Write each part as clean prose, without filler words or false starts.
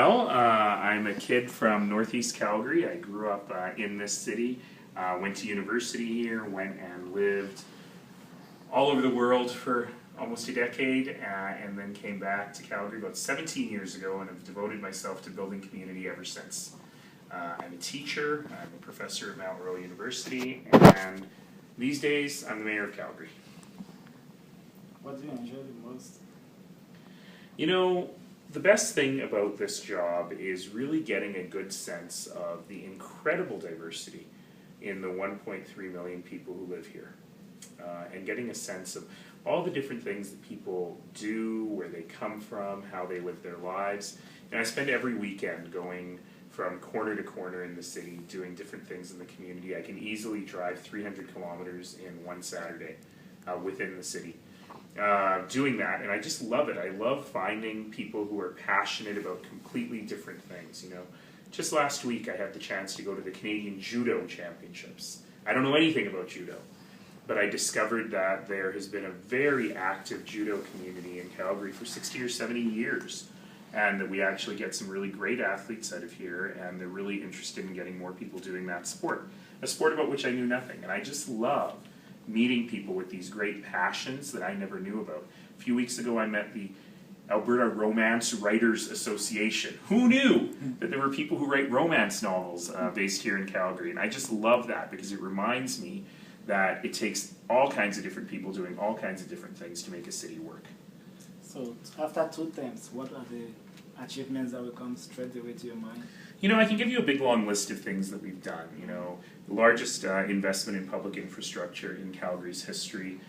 I'm a kid from North East Calgary. I grew up in this city, went to university here, went and lived all over the world for almost a decade, and then came back to Calgary about 17 years ago and have devoted myself to building community ever since. I'm a teacher, I'm a professor at Mount Royal University, and these days I'm the Mayor of Calgary. What do you enjoy the most? You know, the best thing about this job is really getting a good sense of the incredible diversity in the 1.3 million people who live here. And getting a sense of all the different things that people do, where they come from, how they live their lives. And I spend every weekend going from corner to corner in the city, doing different things in the community. I can easily drive 300 kilometers in one Saturday within the city. Doing that, and I just love it. I love finding people who are passionate about completely different things. You know, just last week I had the chance to go to the Canadian Judo Championships. I don't know anything about judo, but I discovered that there has been a very active judo community in Calgary for 60 or 70 years, and that we actually get some really great athletes out of here, and they're really interested in getting more people doing that sport, a sport about which I knew nothing, and I just love meeting people with these great passions that I never knew about. A few weeks ago I met the Alberta Romance Writers Association. Who knew that there were people who write romance novels based here in Calgary? And I just love that because it reminds me that it takes all kinds of different people doing all kinds of different things to make a city work. So after 2 terms, what are the achievements that will come straight away to your mind? You know, I can give you a big long list of things that we've done. You know, the largest investment in public infrastructure in Calgary's history,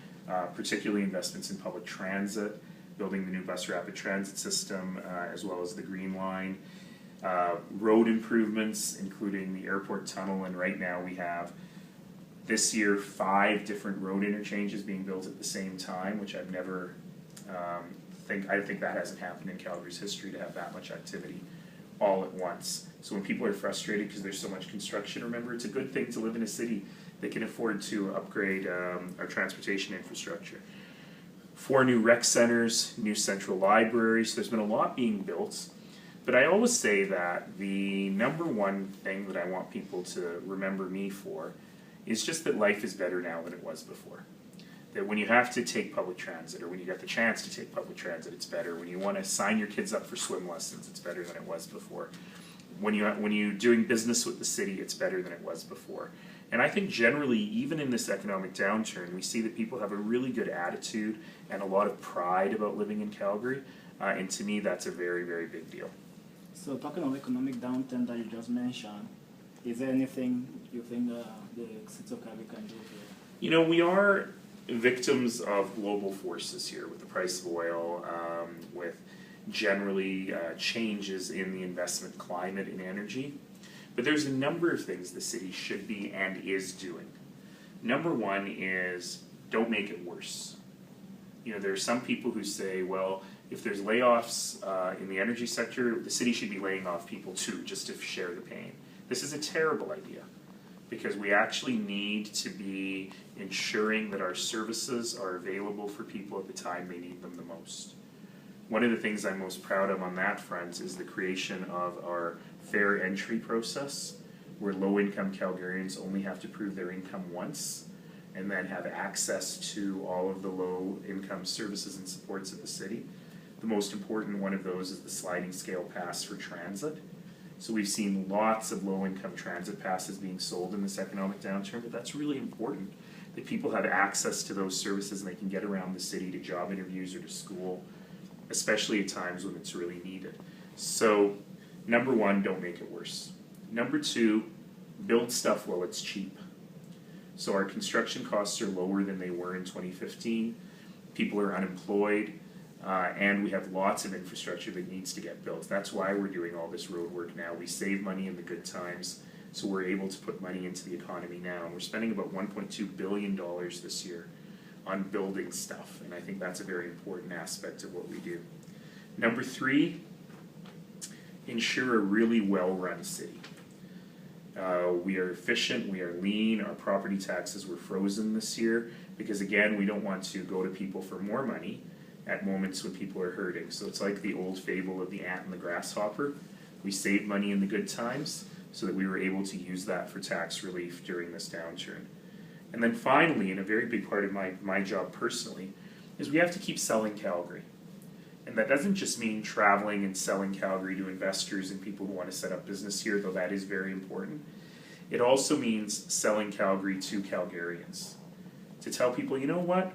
particularly investments in public transit, building the new bus rapid transit system, as well as the Green Line, road improvements, including the airport tunnel, and right now we have this year 5 different road interchanges being built at the same time, which I've never I think that hasn't happened in Calgary's history to have that much activity all at once. So when people are frustrated because there's so much construction, remember it's a good thing to live in a city that can afford to upgrade our transportation infrastructure. 4 new rec centers, new central libraries. There's been a lot being built, but I always say that the number one thing that I want people to remember me for is just that life is better now than it was before. That when you have to take public transit, or when you get the chance to take public transit, it's better. When you want to sign your kids up for swim lessons, it's better than it was before. When you're doing business with the city, it's better than it was before. And I think generally, even in this economic downturn, we see that people have a really good attitude and a lot of pride about living in Calgary. And to me, that's a very, very big deal. So talking of economic downturn that you just mentioned, is there anything you think the city of Calgary can do here? You know, we are victims of global forces here with the price of oil, with generally changes in the investment climate in energy. But there's a number of things the city should be and is doing. Number one is don't make it worse. You know, there are some people who say, well, if there's layoffs in the energy sector, the city should be laying off people too, just to share the pain. This is a terrible idea, because we actually need to be ensuring that our services are available for people at the time they need them the most. One of the things I'm most proud of on that front is the creation of our fair entry process, where low-income Calgarians only have to prove their income once and then have access to all of the low-income services and supports of the city. The most important one of those is the sliding scale pass for transit. So we've seen lots of low-income transit passes being sold in this economic downturn, but that's really important, that people have access to those services and they can get around the city to job interviews or to school, especially at times when it's really needed. So, number one, don't make it worse. Number two, build stuff while it's cheap. So our construction costs are lower than they were in 2015. People are unemployed. And we have lots of infrastructure that needs to get built. That's why we're doing all this road work now. We save money in the good times, so we're able to put money into the economy now. And we're spending about $1.2 billion this year on building stuff, and I think that's a very important aspect of what we do. Number 3, ensure a really well-run city. We are efficient, we are lean, our property taxes were frozen this year, because again, we don't want to go to people for more money at moments when people are hurting. So it's like the old fable of the ant and the grasshopper. We saved money in the good times so that we were able to use that for tax relief during this downturn. And then finally, and a very big part of my job personally, is we have to keep selling Calgary. And that doesn't just mean traveling and selling Calgary to investors and people who want to set up business here, though that is very important. It also means selling Calgary to Calgarians. To tell people, you know what?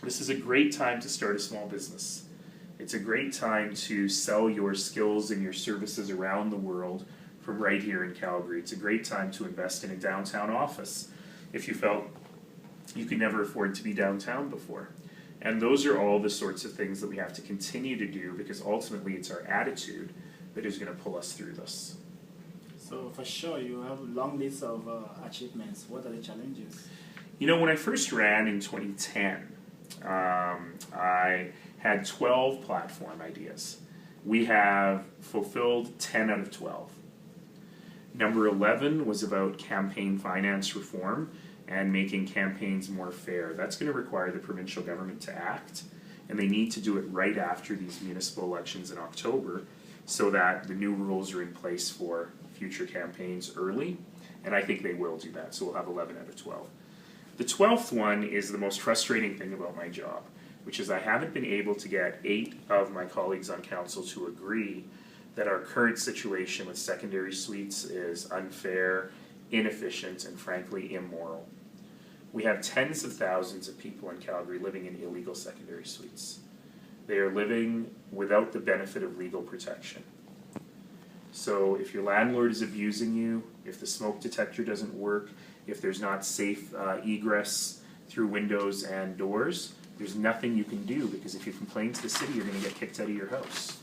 This is a great time to start a small business. It's a great time to sell your skills and your services around the world from right here in Calgary. It's a great time to invest in a downtown office if you felt you could never afford to be downtown before. And those are all the sorts of things that we have to continue to do, because ultimately it's our attitude that is going to pull us through this. So for sure, you have a long list of achievements. What are the challenges? You know, when I first ran in 2010, I had 12 platform ideas. We have fulfilled 10 out of 12. Number 11 was about campaign finance reform and making campaigns more fair. That's going to require the provincial government to act, and they need to do it right after these municipal elections in October so that the new rules are in place for future campaigns early, and I think they will do that, so we'll have 11 out of 12. The 12th one is the most frustrating thing about my job, which is I haven't been able to get 8 of my colleagues on council to agree that our current situation with secondary suites is unfair, inefficient, and frankly immoral. We have tens of thousands of people in Calgary living in illegal secondary suites. They are living without the benefit of legal protection. So if your landlord is abusing you, if the smoke detector doesn't work, if there's not safe egress through windows and doors, there's nothing you can do, because if you complain to the city, you're going to get kicked out of your house.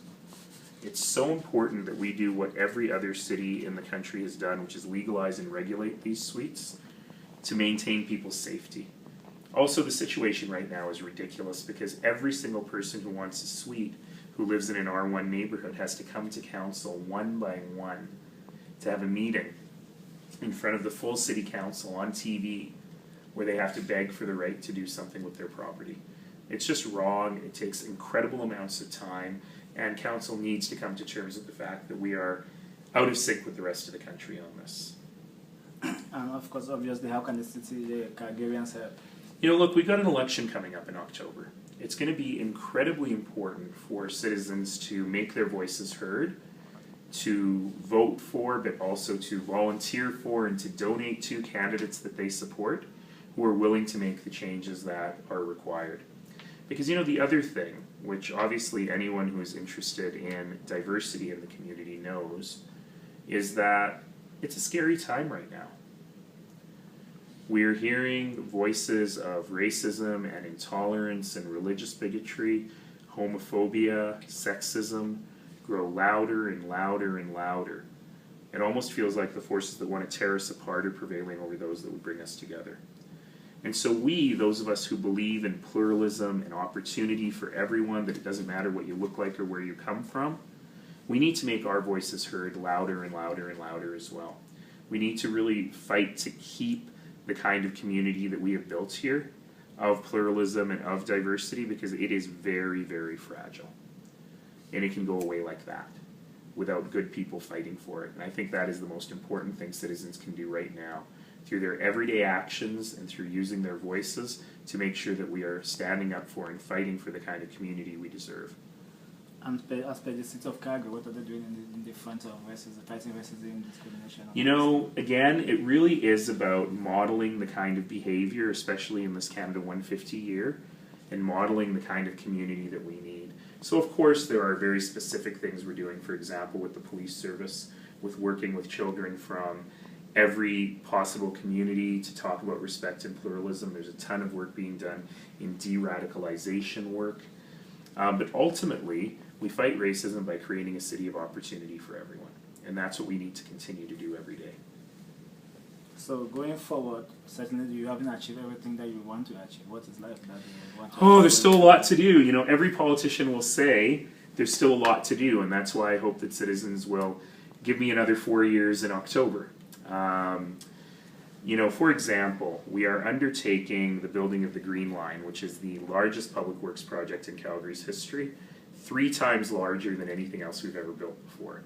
It's so important that we do what every other city in the country has done, which is legalize and regulate these suites to maintain people's safety. Also, the situation right now is ridiculous, because every single person who wants a suite who lives in an R1 neighborhood has to come to council one by one to have a meeting in front of the full city council on TV where they have to beg for the right to do something with their property. It's just wrong. It takes incredible amounts of time, and council needs to come to terms with the fact that we are out of sync with the rest of the country on this. And of course, obviously, how can the city, the Calgarians help? You know, look, we've got an election coming up in October. It's going to be incredibly important for citizens to make their voices heard, to vote for, but also to volunteer for and to donate to candidates that they support, who are willing to make the changes that are required. Because, you know, the other thing, which obviously anyone who is interested in diversity in the community knows, is that it's a scary time right now. We're hearing voices of racism and intolerance and religious bigotry, homophobia, sexism grow louder and louder and louder. It almost feels like the forces that want to tear us apart are prevailing over those that would bring us together. And so we, those of us who believe in pluralism and opportunity for everyone, that it doesn't matter what you look like or where you come from, we need to make our voices heard louder and louder and louder as well. We need to really fight to keep the kind of community that we have built here of pluralism and of diversity, because it is very, very fragile. And it can go away like that without good people fighting for it. And I think that is the most important thing citizens can do right now, through their everyday actions and through using their voices to make sure that we are standing up for and fighting for the kind of community we deserve. And as per the city of Calgary, what are they doing in the front of fighting racism, discrimination? You know, again, it really is about modeling the kind of behavior, especially in this Canada 150 year, and modeling the kind of community that we need. So of course there are very specific things we're doing, for example, with the police service, with working with children from every possible community to talk about respect and pluralism. There's a ton of work being done in de-radicalization work. But ultimately, we fight racism by creating a city of opportunity for everyone. And that's what we need to continue to do every day. So going forward, certainly you haven't achieved everything that you want to achieve. What is left that you want to achieve? There's still a lot to do. You know, every politician will say there's still a lot to do, and that's why I hope that citizens will give me another 4 years in October. You know, for example, we are undertaking the building of the Green Line, which is the largest public works project in Calgary's history, 3 times larger than anything else we've ever built before.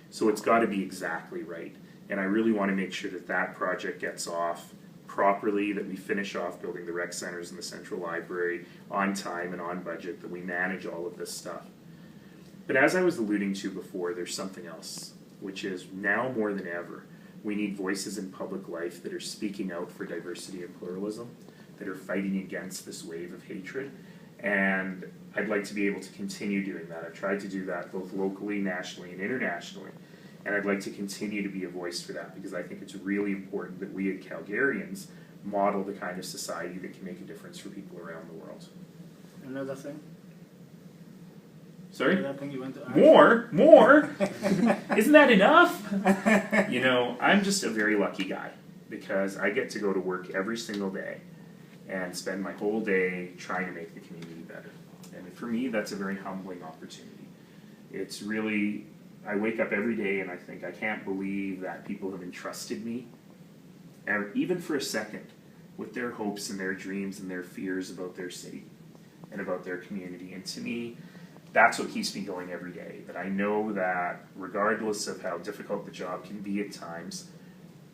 So it's got to be exactly right. And I really want to make sure that that project gets off properly, that we finish off building the rec centers and the central library on time and on budget, that we manage all of this stuff. But as I was alluding to before, there's something else, which is now more than ever, we need voices in public life that are speaking out for diversity and pluralism, that are fighting against this wave of hatred. And I'd like to be able to continue doing that. I've tried to do that both locally, nationally, and internationally. And I'd like to continue to be a voice for that, because I think it's really important that we as Calgarians model the kind of society that can make a difference for people around the world. Another thing? Sorry? Another thing you want to add? More! Isn't that enough? You know, I'm just a very lucky guy, because I get to go to work every single day and spend my whole day trying to make the community better. And for me, that's a very humbling opportunity. It's really, I wake up every day and I think, I can't believe that people have entrusted me, and even for a second, with their hopes and their dreams and their fears about their city and about their community. And to me, that's what keeps me going every day, that I know that regardless of how difficult the job can be at times,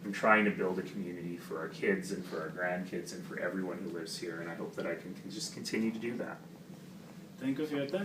I'm trying to build a community for our kids and for our grandkids and for everyone who lives here, and I hope that I can just continue to do that. Thank you for your time.